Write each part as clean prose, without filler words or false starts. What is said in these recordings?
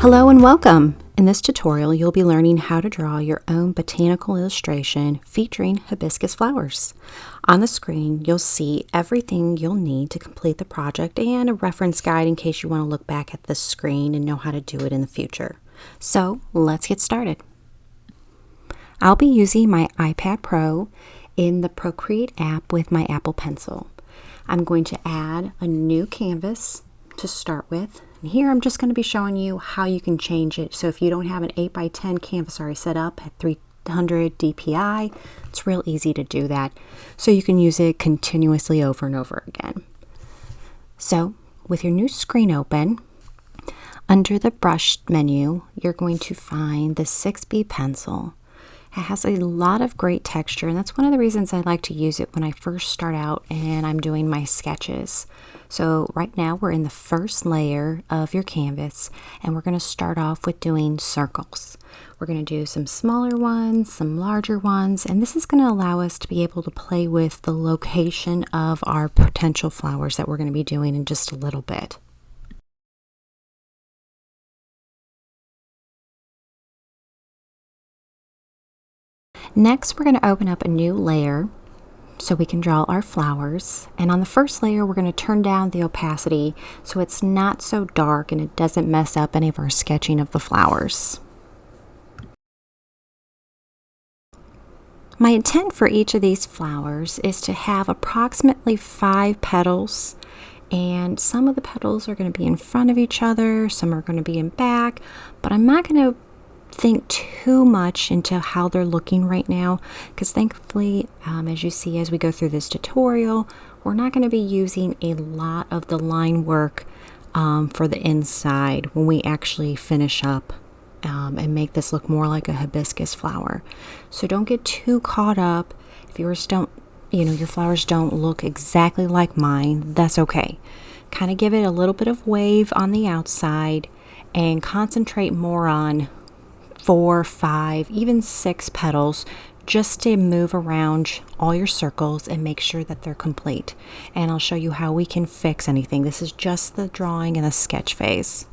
Hello and welcome! In this tutorial, you'll be learning how to draw your own botanical illustration featuring hibiscus flowers. On the screen, you'll see everything you'll need to complete the project and a reference guide in case you want to look back at this screen and know how to do it in the future. So, let's get started. I'll be using my iPad Pro in the Procreate app with my Apple Pencil. I'm going to add a new canvas to start with. And here I'm just going to be showing you how you can change it. So if you don't have an 8x10 canvas already set up at 300 dpi, it's real easy to do that. So you can use it continuously over and over again. So with your new screen open, under the brush menu, you're going to find the 6B pencil. It has a lot of great texture, and that's one of the reasons I like to use it when I first start out and I'm doing my sketches. So right now we're in the first layer of your canvas, and we're going to start off with doing circles. We're going to do some smaller ones, some larger ones, and this is going to allow us to be able to play with the location of our potential flowers that we're going to be doing in just a little bit. Next, we're going to open up a new layer so we can draw our flowers. And on the first layer, we're going to turn down the opacity so it's not so dark and it doesn't mess up any of our sketching of the flowers. My intent for each of these flowers is to have approximately 5 petals, and some of the petals are going to be in front of each other, some are going to be in back, but I'm not going to think too much into how they're looking right now, because thankfully, as you see as we go through this tutorial, we're not going to be using a lot of the line work for the inside when we actually finish up and make this look more like a hibiscus flower. So don't get too caught up. If yours don't, your flowers don't look exactly like mine, that's okay. Kind of give it a little bit of wave on the outside and concentrate more on 4, 5, even 6 petals, just to move around all your circles and make sure that they're complete. And I'll show you how we can fix anything. This is just the drawing and the sketch phase.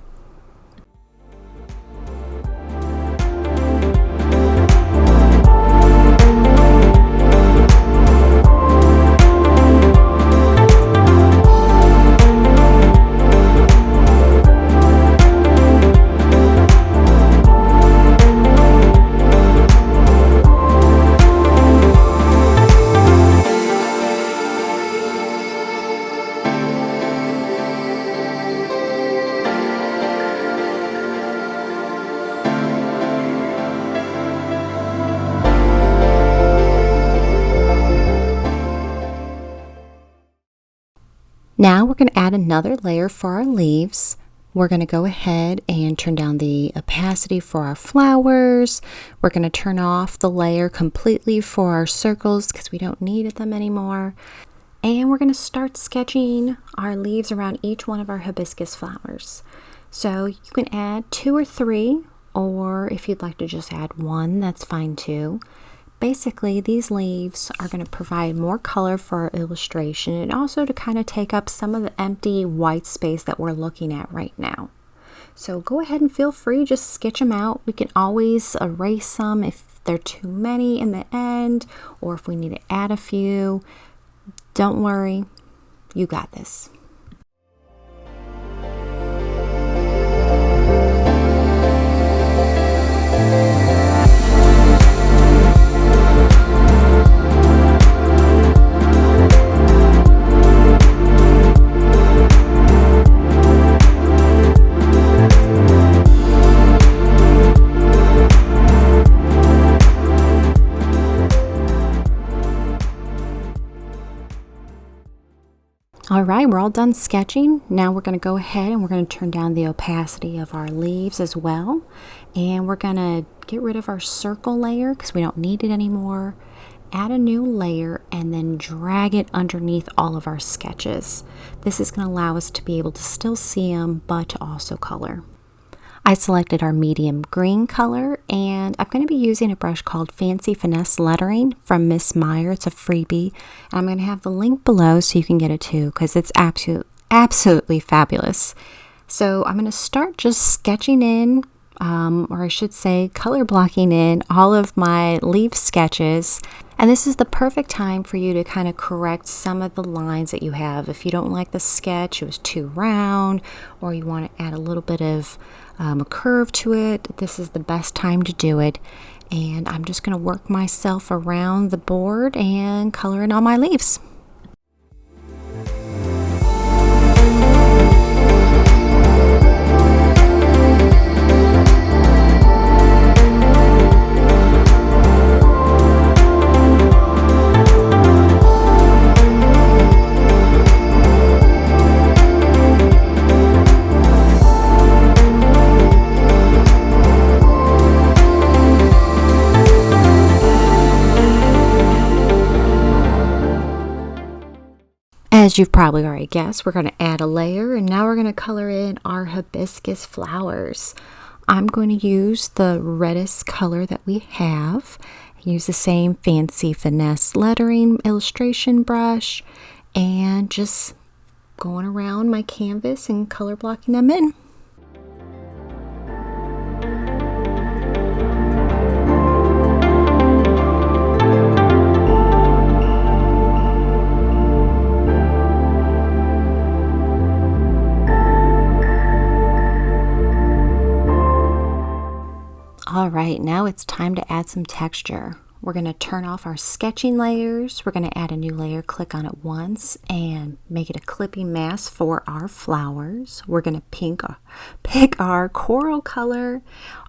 Now we're going to add another layer for our leaves. We're going to go ahead and turn down the opacity for our flowers. We're going to turn off the layer completely for our circles because we don't need them anymore. And we're going to start sketching our leaves around each one of our hibiscus flowers. So you can add 2 or 3, or if you'd like to just add 1, that's fine too. Basically, these leaves are going to provide more color for our illustration and also to kind of take up some of the empty white space that we're looking at right now. So go ahead and feel free, just sketch them out. We can always erase them if they're too many in the end, or if we need to add a few. Don't worry, you got this. All right, we're all done sketching. Now we're going to go ahead and we're going to turn down the opacity of our leaves as well. And we're going to get rid of our circle layer because we don't need it anymore. Add a new layer and then drag it underneath all of our sketches. This is going to allow us to be able to still see them, but to also color. I selected our medium green color, and I'm going to be using a brush called Fancy Finesse Lettering from Miss Meyer. It's a freebie, and I'm going to have the link below so you can get it too, because it's absolutely fabulous. So I'm going to start just sketching in, or I should say color blocking in all of my leaf sketches. And this is the perfect time for you to kind of correct some of the lines that you have. If you don't like the sketch, it was too round, or you want to add a little bit of a curve to it, this is the best time to do it. And I'm just going to work myself around the board and color in all my leaves. As you've probably already guessed, we're going to add a layer, and now we're going to color in our hibiscus flowers. I'm going to use the reddest color that we have. Use the same fancy finesse lettering illustration brush, and just going around my canvas and color blocking them in. All right, now it's time to add some texture. We're going to turn off our sketching layers. We're going to add a new layer, click on it once, and make it a clipping mask for our flowers. We're going to pick our coral color,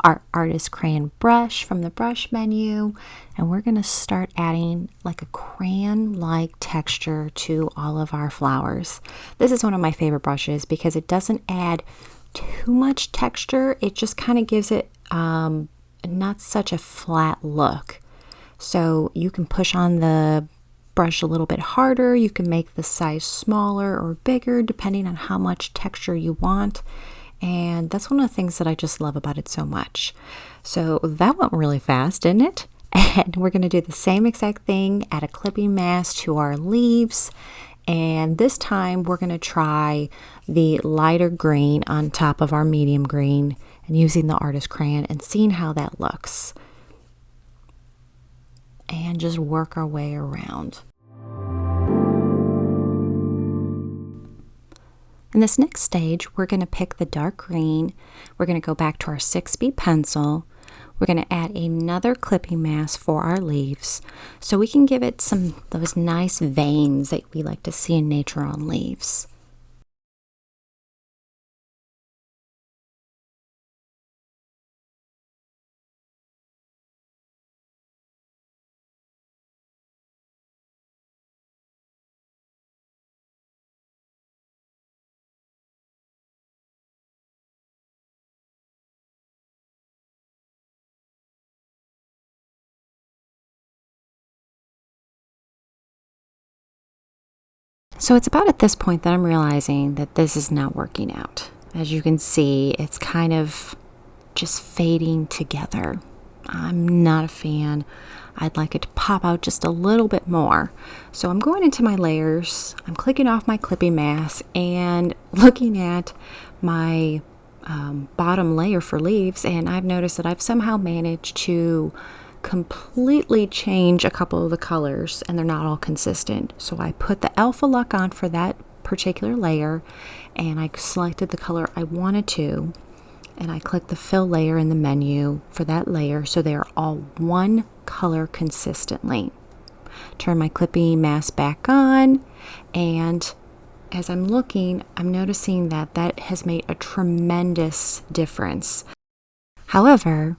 our artist crayon brush from the brush menu, and we're going to start adding like a crayon-like texture to all of our flowers. This is one of my favorite brushes because it doesn't add too much texture. It just kind of gives it not such a flat look. So you can push on the brush a little bit harder. You can make the size smaller or bigger depending on how much texture you want. And that's one of the things that I just love about it so much. So that went really fast, didn't it? And we're going to do the same exact thing, add a clipping mask to our leaves. And this time we're going to try the lighter green on top of our medium green and using the artist crayon and seeing how that looks. And just work our way around. In this next stage, we're going to pick the dark green. We're going to go back to our 6B pencil. We're going to add another clipping mask for our leaves so we can give it those nice veins that we like to see in nature on leaves. So it's about at this point that I'm realizing that this is not working out. As you can see, it's kind of just fading together. I'm not a fan. I'd like it to pop out just a little bit more. So I'm going into my layers, I'm clicking off my clipping mask and looking at my bottom layer for leaves, and I've noticed that I've somehow managed to completely change a couple of the colors and they're not all consistent. So I put the alpha lock on for that particular layer and I selected the color I wanted to, and I clicked the fill layer in the menu for that layer so they are all one color consistently. Turn my clipping mask back on, and as I'm looking, I'm noticing that that has made a tremendous difference. However,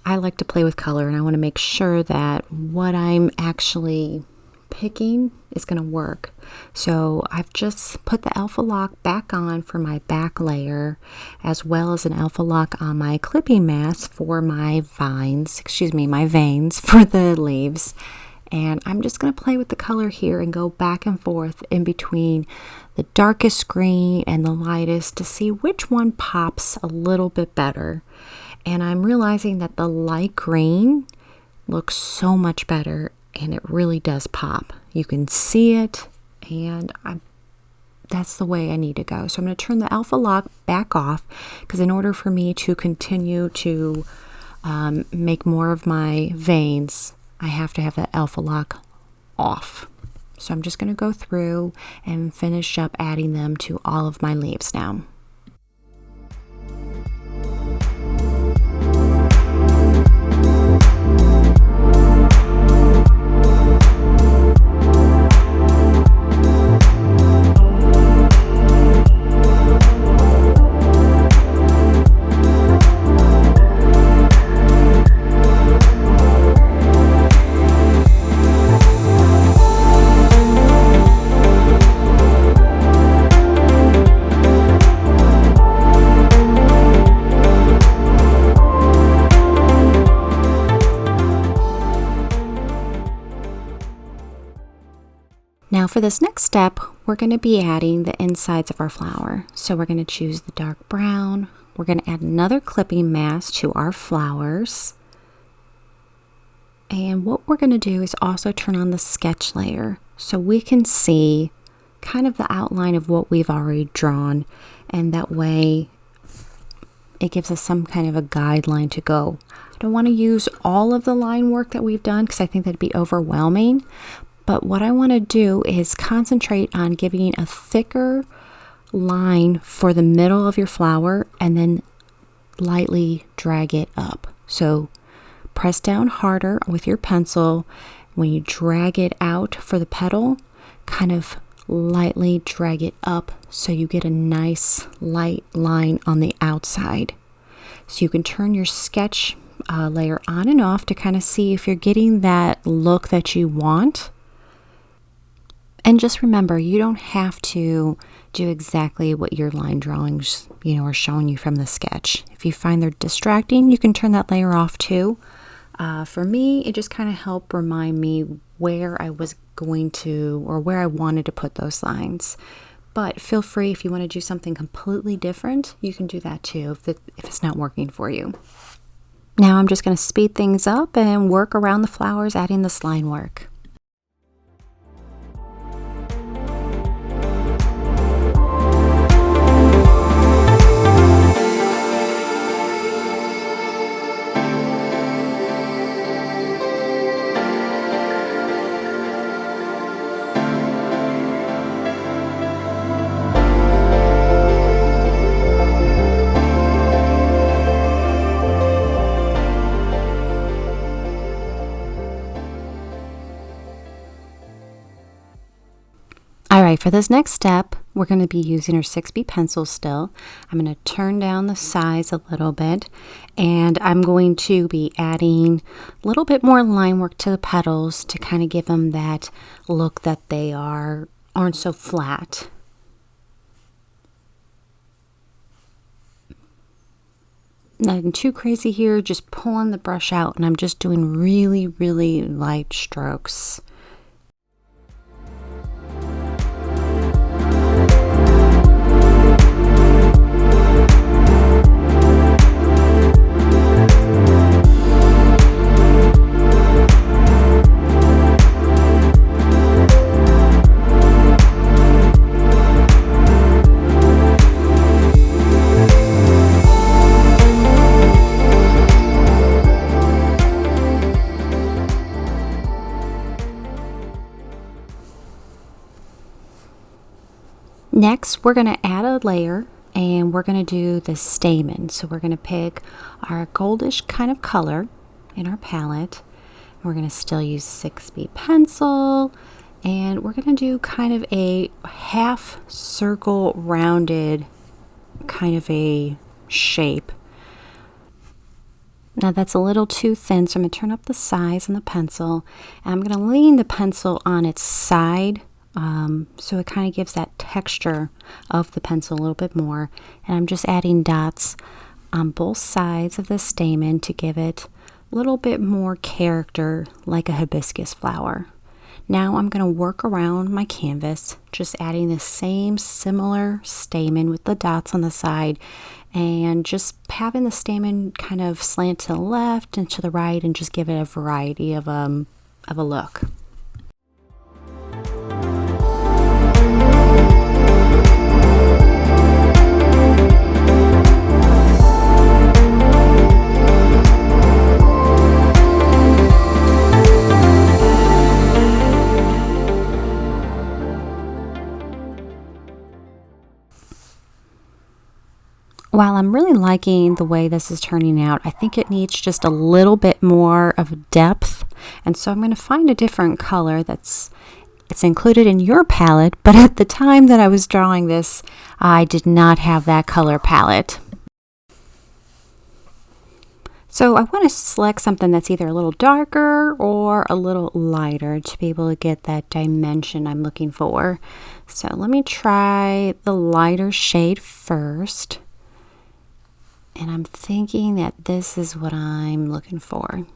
I like to play with color and I want to make sure that what I'm actually picking is going to work. So I've just put the alpha lock back on for my back layer, as well as an alpha lock on my clipping mask for my veins for the leaves. And I'm just going to play with the color here and go back and forth in between the darkest green and the lightest to see which one pops a little bit better. And I'm realizing that the light green looks so much better and it really does pop. You can see it, and that's the way I need to go. So I'm going to turn the alpha lock back off, because in order for me to continue to make more of my veins, I have to have the alpha lock off. So I'm just going to go through and finish up adding them to all of my leaves now. Now for this next step, we're going to be adding the insides of our flower. So we're going to choose the dark brown. We're going to add another clipping mask to our flowers. And what we're going to do is also turn on the sketch layer so we can see kind of the outline of what we've already drawn. And that way it gives us some kind of a guideline to go. I don't want to use all of the line work that we've done because I think that'd be overwhelming. But what I want to do is concentrate on giving a thicker line for the middle of your flower and then lightly drag it up. So press down harder with your pencil. When you drag it out for the petal, kind of lightly drag it up so you get a nice light line on the outside. So you can turn your sketch layer on and off to kind of see if you're getting that look that you want. And just remember, you don't have to do exactly what your line drawings, are showing you from the sketch. If you find they're distracting, you can turn that layer off too. For me, it just kind of helped remind me where I was going to, or where I wanted to put those lines. But feel free, if you want to do something completely different, you can do that too if it's not working for you. Now I'm just going to speed things up and work around the flowers, adding this line work. Alright, for this next step, we're going to be using our 6B pencil still. I'm going to turn down the size a little bit, and I'm going to be adding a little bit more line work to the petals to kind of give them that look that they aren't so flat. Nothing too crazy here, just pulling the brush out, and I'm just doing really, really light strokes. Next, we're going to add a layer, and we're going to do the stamen. So we're going to pick our goldish kind of color in our palette. We're going to still use 6B pencil, and we're going to do kind of a half circle rounded kind of a shape. Now that's a little too thin, so I'm going to turn up the size on the pencil, and I'm going to lean the pencil on its side. So it kind of gives that texture of the pencil a little bit more. And I'm just adding dots on both sides of the stamen to give it a little bit more character, like a hibiscus flower. Now I'm going to work around my canvas, just adding the same similar stamen with the dots on the side, and just having the stamen kind of slant to the left and to the right, and just give it a variety of a look. While I'm really liking the way this is turning out, I think it needs just a little bit more of depth. And so I'm going to find a different color it's included in your palette, but at the time that I was drawing this, I did not have that color palette. So I want to select something that's either a little darker or a little lighter to be able to get that dimension I'm looking for. So let me try the lighter shade first. And I'm thinking that this is what I'm looking for.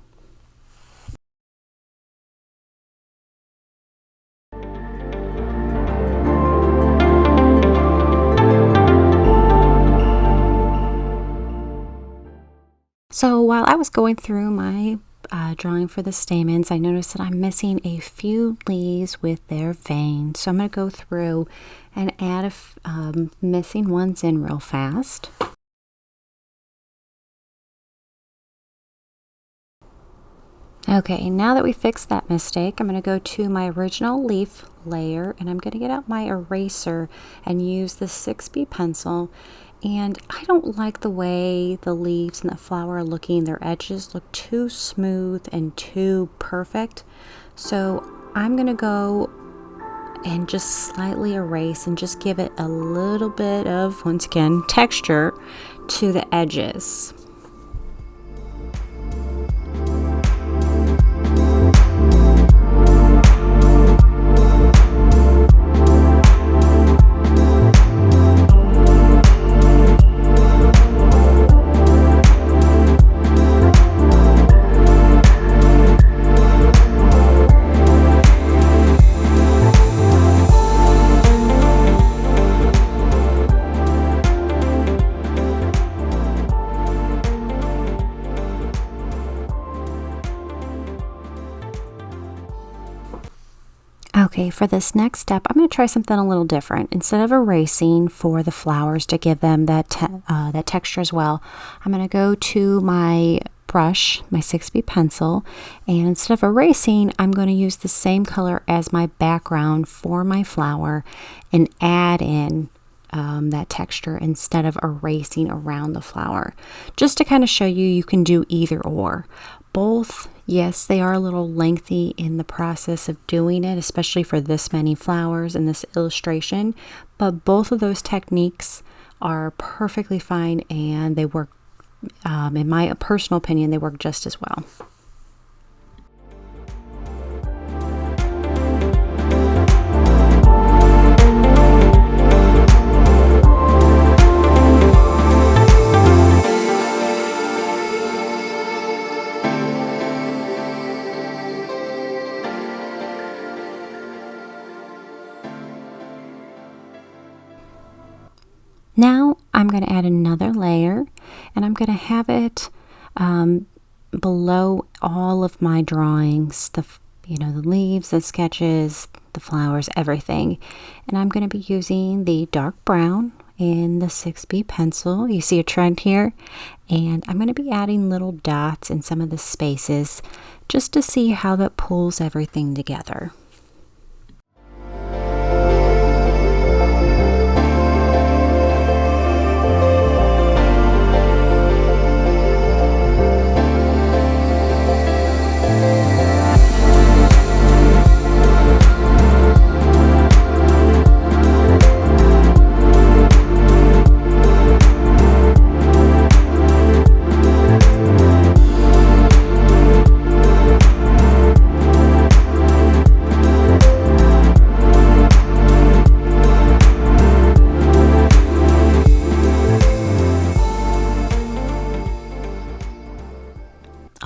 So while I was going through my drawing for the stamens, I noticed that I'm missing a few leaves with their veins. So I'm going to go through and add missing ones in real fast. Okay, now that we fixed that mistake, I'm going to go to my original leaf layer and I'm going to get out my eraser and use the 6B pencil. And I don't like the way the leaves and the flower are looking. Their edges look too smooth and too perfect. So I'm going to go and just slightly erase and just give it a little bit of, once again, texture to the edges. Okay, for this next step, I'm going to try something a little different. Instead of erasing for the flowers to give them that texture as well, I'm going to go to my brush, my 6B pencil, and instead of erasing, I'm going to use the same color as my background for my flower and add in that texture instead of erasing around the flower. Just to kind of show you can do either or. Both, yes, they are a little lengthy in the process of doing it, especially for this many flowers in this illustration, but both of those techniques are perfectly fine and they work, in my personal opinion, they work just as well. Now I'm going to add another layer and I'm going to have it below all of my drawings, the leaves, the sketches, the flowers, everything. And I'm going to be using the dark brown in the 6B pencil. You see a trend here? And I'm going to be adding little dots in some of the spaces just to see how that pulls everything together.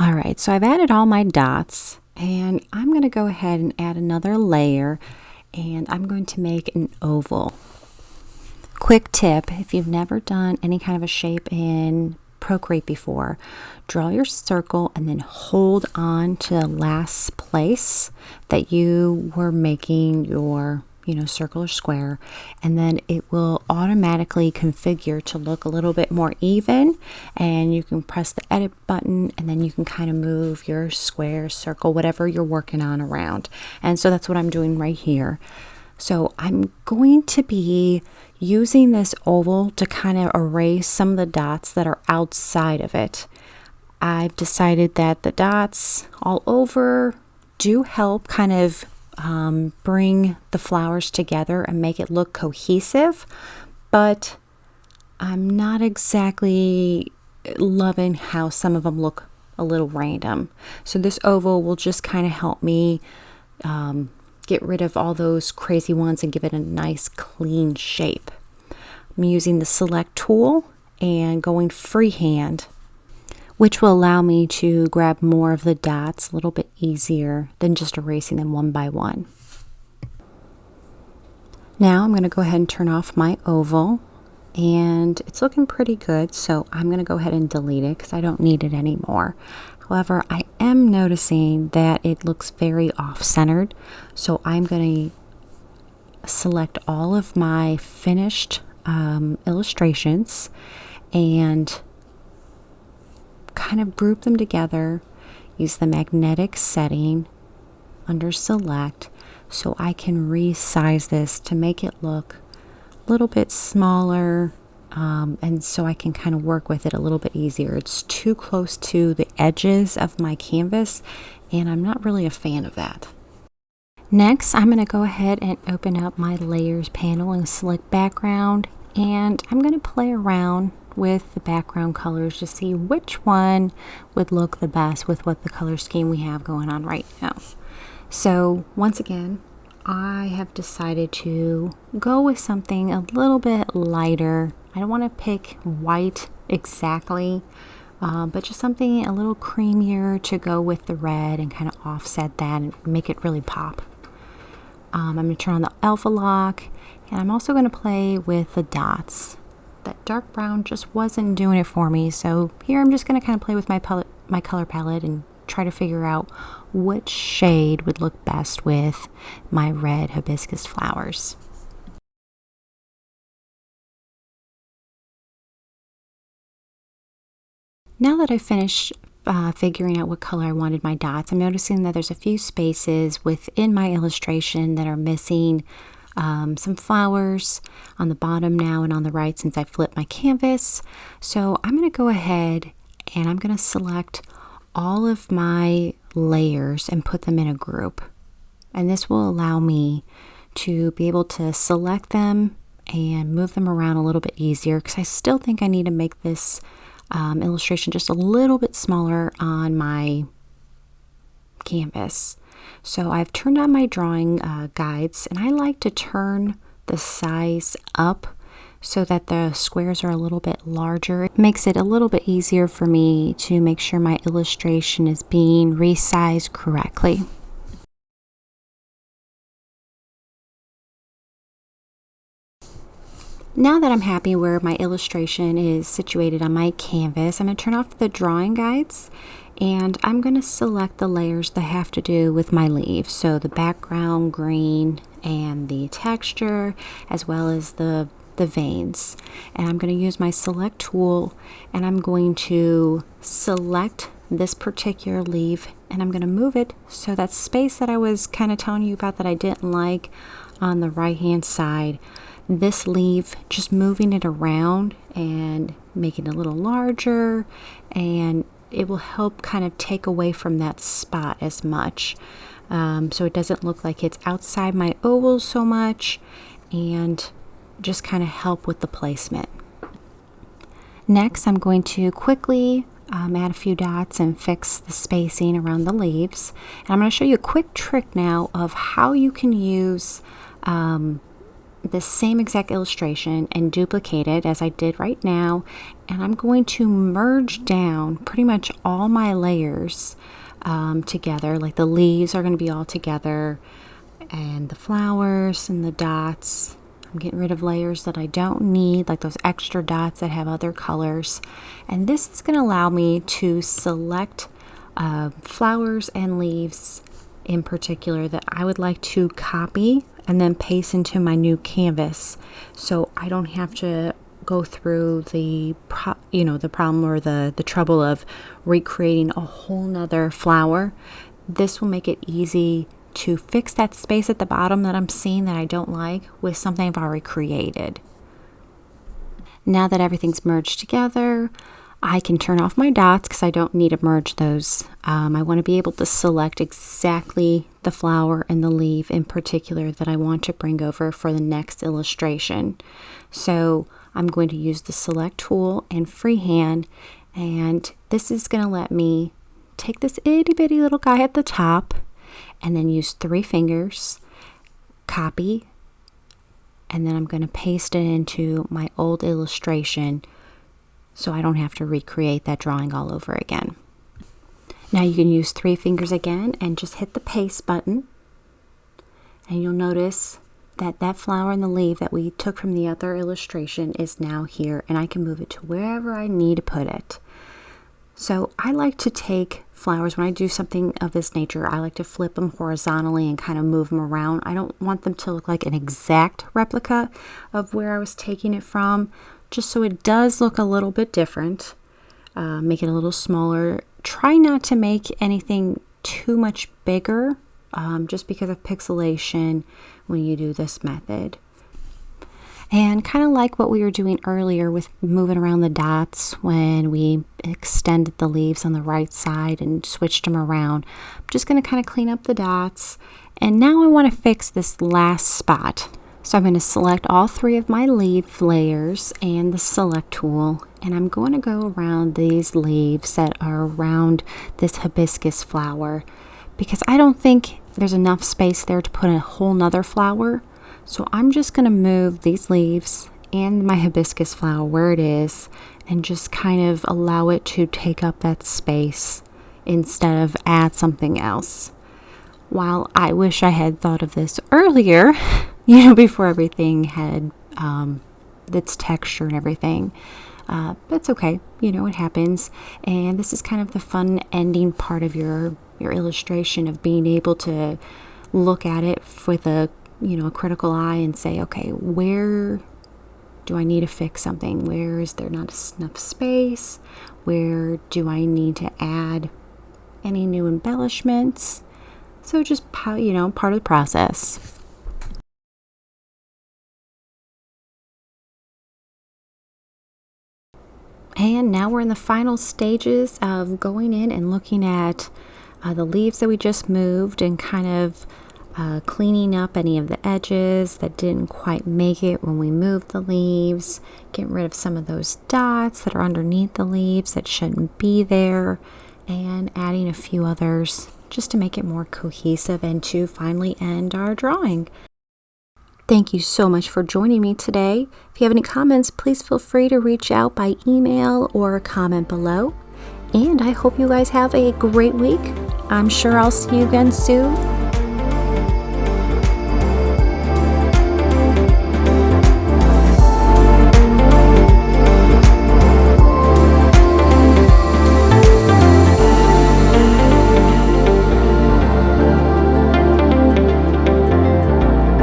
Alright, so I've added all my dots and I'm going to go ahead and add another layer and I'm going to make an oval. Quick tip, if you've never done any kind of a shape in Procreate before, draw your circle and then hold on to the last place that you were making your circle or square, and then it will automatically configure to look a little bit more even, and you can press the edit button and then you can kind of move your square, circle, whatever you're working on around. And so that's what I'm doing right here. So I'm going to be using this oval to kind of erase some of the dots that are outside of it. I've decided that the dots all over do help kind of bring the flowers together and make it look cohesive, but I'm not exactly loving how some of them look a little random. So this oval will just kind of help me get rid of all those crazy ones and give it a nice clean shape. I'm using the select tool and going freehand, which will allow me to grab more of the dots a little bit easier than just erasing them one by one. Now I'm going to go ahead and turn off my oval, and it's looking pretty good, so I'm going to go ahead and delete it because I don't need it anymore. However, I am noticing that it looks very off-centered, so I'm going to select all of my finished illustrations and kind of group them together, use the magnetic setting under select so I can resize this to make it look a little bit smaller, and so I can kind of work with it a little bit easier. It's too close to the edges of my canvas, and I'm not really a fan of that. Next, I'm going to go ahead and open up my layers panel and select background, and I'm going to play around with the background colors to see which one would look the best with what the color scheme we have going on right now. So once again, I have decided to go with something a little bit lighter. I don't want to pick white exactly, but just something a little creamier to go with the red and kind of offset that and make it really pop. I'm going to turn on the alpha lock, and I'm also going to play with the dots. That dark brown just wasn't doing it for me, so here I'm just going to kind of play with my color palette and try to figure out which shade would look best with my red hibiscus flowers. Now that I've finished figuring out what color I wanted my dots, I'm noticing that there's a few spaces within my illustration that are missing some flowers on the bottom now and on the right since I flipped my canvas. So I'm going to go ahead and I'm going to select all of my layers and put them in a group. And this will allow me to be able to select them and move them around a little bit easier, because I still think I need to make this illustration just a little bit smaller on my canvas. So I've turned on my drawing guides, and I like to turn the size up so that the squares are a little bit larger. It makes it a little bit easier for me to make sure my illustration is being resized correctly. Now that I'm happy where my illustration is situated on my canvas, I'm going to turn off the drawing guides, and I'm going to select the layers that have to do with my leaves. So the background green and the texture, as well as the veins. And I'm going to use my select tool, and I'm going to select this particular leaf, and I'm going to move it so that space that I was kind of telling you about that I didn't like on the right hand side, this leaf, just moving it around and making it a little larger, and it will help kind of take away from that spot as much, so it doesn't look like it's outside my oval so much, and just kind of help with the placement. Next, I'm going to quickly add a few dots and fix the spacing around the leaves. And I'm going to show you a quick trick now of how you can use the same exact illustration and duplicate it as I did right now. And I'm going to merge down pretty much all my layers together. Like the leaves are going to be all together, and the flowers and the dots. I'm getting rid of layers that I don't need, like those extra dots that have other colors. And this is going to allow me to select flowers and leaves in particular that I would like to copy and then paste into my new canvas, so I don't have to go through the problem or the trouble of recreating a whole nother flower. This will make it easy to fix that space at the bottom that I'm seeing that I don't like with something I've already created. Now that everything's merged together, I can turn off my dots because I don't need to merge those. I want to be able to select exactly the flower and the leaf in particular that I want to bring over for the next illustration. So I'm going to use the select tool and freehand, and this is going to let me take this itty bitty little guy at the top and then use 3 fingers, copy, and then I'm going to paste it into my old illustration so I don't have to recreate that drawing all over again. Now you can use 3 fingers again and just hit the paste button, and you'll notice that that flower and the leaf that we took from the other illustration is now here, and I can move it to wherever I need to put it. So I like to take flowers, when I do something of this nature, I like to flip them horizontally and kind of move them around. I don't want them to look like an exact replica of where I was taking it from, just so it does look a little bit different. Make it a little smaller. Try not to make anything too much bigger, just because of pixelation when you do this method. And kind of like what we were doing earlier with moving around the dots when we extended the leaves on the right side and switched them around, I'm just going to kind of clean up the dots. And now I want to fix this last spot. So I'm going to select all 3 of my leaf layers and the select tool, and I'm going to go around these leaves that are around this hibiscus flower, because I don't think there's enough space there to put a whole nother flower. So I'm just going to move these leaves and my hibiscus flower where it is and just kind of allow it to take up that space instead of add something else. While I wish I had thought of this earlier, before everything had its texture and everything. But it's okay, it happens. And this is kind of the fun ending part of your illustration, of being able to look at it with a critical eye and say, okay, where do I need to fix something? Where is there not enough space? Where do I need to add any new embellishments? So just, part of the process. And now we're in the final stages of going in and looking at the leaves that we just moved and kind of cleaning up any of the edges that didn't quite make it when we moved the leaves, getting rid of some of those dots that are underneath the leaves that shouldn't be there, and adding a few others just to make it more cohesive and to finally end our drawing. Thank you so much for joining me today. If you have any comments, please feel free to reach out by email or comment below. And I hope you guys have a great week. I'm sure I'll see you again soon.